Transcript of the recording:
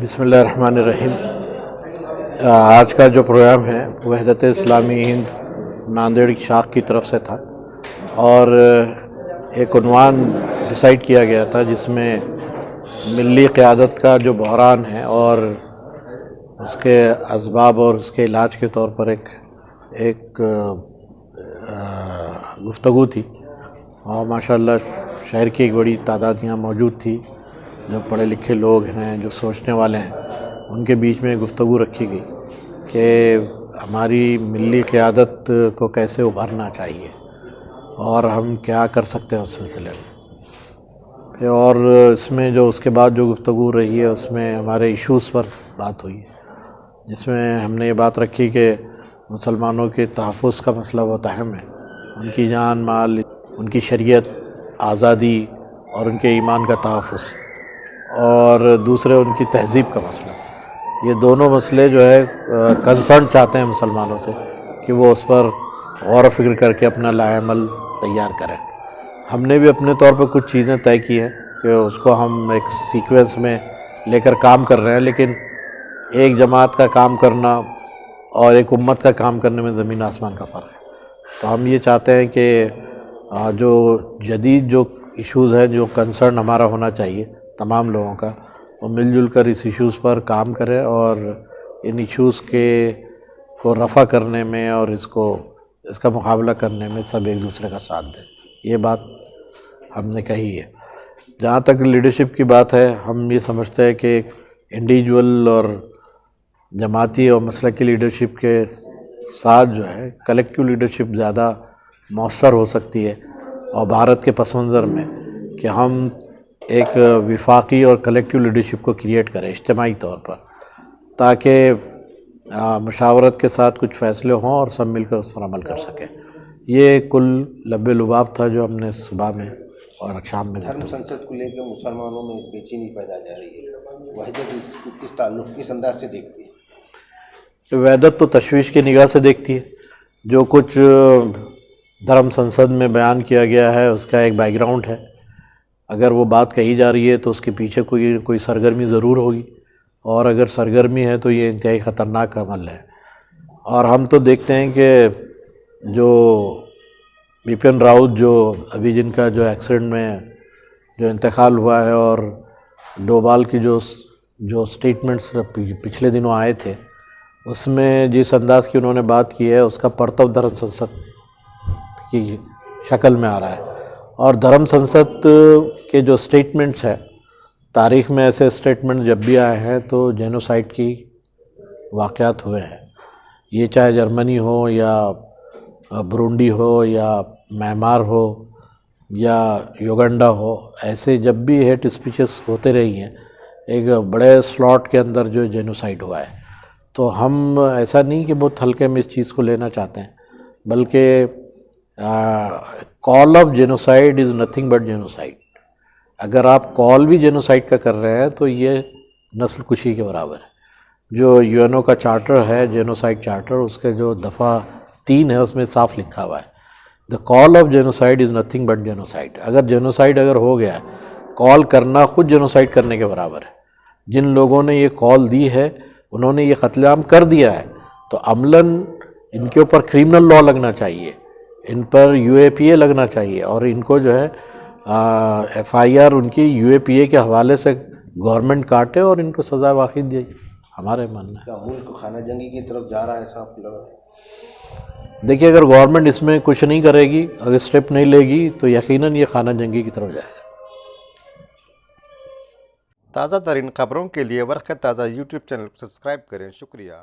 بسم اللہ الرحمن الرحیم۔ آج کا جو پروگرام ہے وحدت اسلامی ہند ناندیڑ کی شاخ کی طرف سے تھا اور ایک عنوان ڈیسائیڈ کیا گیا تھا جس میں ملی قیادت کا جو بحران ہے اور اس کے اسباب اور اس کے علاج کے طور پر ایک گفتگو تھی اور ماشاءاللہ شہر کی ایک بڑی تعداد یہاں موجود تھی، جو پڑھے لکھے لوگ ہیں، جو سوچنے والے ہیں، ان کے بیچ میں گفتگو رکھی گئی کہ ہماری ملی قیادت کو کیسے ابھرنا چاہیے اور ہم کیا کر سکتے ہیں اس سلسلے میں۔ اور اس میں جو اس کے بعد جو گفتگو رہی ہے اس میں ہمارے ایشوز پر بات ہوئی ہے، جس میں ہم نے یہ بات رکھی کہ مسلمانوں کے تحفظ کا مسئلہ بہت اہم ہے، ان کی جان مال، ان کی شریعت، آزادی اور ان کے ایمان کا تحفظ، اور دوسرے ان کی تہذیب کا مسئلہ۔ یہ دونوں مسئلے جو ہے کنسرن چاہتے ہیں مسلمانوں سے کہ وہ اس پر غور و فکر کر کے اپنا لائحہ عمل تیار کریں۔ ہم نے بھی اپنے طور پر کچھ چیزیں طے کی ہیں کہ اس کو ہم ایک سیکوینس میں لے کر کام کر رہے ہیں، لیکن ایک جماعت کا کام کرنا اور ایک امت کا کام کرنے میں زمین آسمان کا فرق ہے۔ تو ہم یہ چاہتے ہیں کہ جو جدید جو ایشوز ہیں، جو کنسرن ہمارا ہونا چاہیے تمام لوگوں کا، وہ مل جل کر اس ایشوز پر کام کریں اور ان ایشوز کو رفع کرنے میں اور اس کا مقابلہ کرنے میں سب ایک دوسرے کا ساتھ دیں۔ یہ بات ہم نے کہی ہے۔ جہاں تک لیڈرشپ کی بات ہے، ہم یہ سمجھتے ہیں کہ انڈیویجول اور جماعتی اور مسلکی لیڈرشپ کے ساتھ جو ہے کلیکٹیو لیڈرشپ زیادہ مؤثر ہو سکتی ہے، اور بھارت کے پس منظر میں کہ ہم ایک وفاقی اور کلیکٹیو لیڈرشپ کو کریٹ کریں اجتماعی طور پر، تاکہ مشاورت کے ساتھ کچھ فیصلے ہوں اور سب مل کر اس پر عمل کر سکیں۔ یہ کل لب لباب تھا جو ہم نے صبح میں اور شام میں دھرم سنسد کو لے کے مسلمانوں میں بے چینی پیدا جا رہی ہے، وحدت اس تعلق کس انداز سے دیکھتی ہے؟ وحدت تو تشویش کی نگاہ سے دیکھتی ہے۔ جو کچھ دھرم سنسد میں بیان کیا گیا ہے اس کا ایک بیک گراؤنڈ ہے، اگر وہ بات کہی جا رہی ہے تو اس کے پیچھے کوئی سرگرمی ضرور ہوگی، اور اگر سرگرمی ہے تو یہ انتہائی خطرناک عمل ہے۔ اور ہم تو دیکھتے ہیں کہ جو بپن راؤت جو ابھی جن کا جو ایکسیڈنٹ میں جو انتقال ہوا ہے، اور ڈوبال کی جو سٹیٹمنٹس پچھلے دنوں آئے تھے، اس میں جس انداز کی انہوں نے بات کی ہے اس کا پرتو دھرم سنسد کی شکل میں آ رہا ہے۔ اور دھرم سنسد کے جو سٹیٹمنٹس ہیں، تاریخ میں ایسے سٹیٹمنٹ جب بھی آئے ہیں تو جینوسائیڈ کی واقعات ہوئے ہیں، یہ چاہے جرمنی ہو یا برونڈی ہو یا میانمار ہو یا یوگنڈا ہو، ایسے جب بھی ہیٹ اسپیچز ہوتے رہی ہیں، ایک بڑے سلاٹ کے اندر جو جینوسائیڈ ہوا ہے۔ تو ہم ایسا نہیں کہ بہت ہلکے میں اس چیز کو لینا چاہتے ہیں، بلکہ کال of genocide is nothing but genocide. اگر آپ کال بھی جینوسائیڈ کا کر رہے ہیں تو یہ نسل کشی کے برابر ہے۔ جو یو این او کا چارٹر ہے، جینوسائیڈ چارٹر، اس کے جو دفعہ 3 ہے اس میں صاف لکھا ہوا ہے the call of genocide is nothing but genocide. اگر جینوسائیڈ اگر ہو گیا، کال کرنا خود جینوسائیڈ کرنے کے برابر ہے۔ جن لوگوں نے یہ کال دی ہے انہوں نے یہ قتل عام کر دیا ہے، تو عملاً ان کے اوپر کرمنل لاء لگنا چاہیے، ان پر یو اے پی اے لگنا چاہیے، اور ان کو جو ہے ایف آئی آر ان کی یو اے پی اے کے حوالے سے گورنمنٹ کاٹے اور ان کو سزا واقع دے، ہمارے ماننا ہے۔ کیا ملک خانہ جنگی کی طرف جا رہا ہے؟ ایسا آپ کو لگا ہے؟ دیکھیے، اگر گورنمنٹ اس میں کچھ نہیں کرے گی، اگر اسٹیپ نہیں لے گی تو یقیناً یہ خانہ جنگی کی طرف جائے گا۔ تازہ ترین خبروں کے لیے ورقہ تازہ یوٹیوب چینل کو سبسکرائب کریں۔ شکریہ۔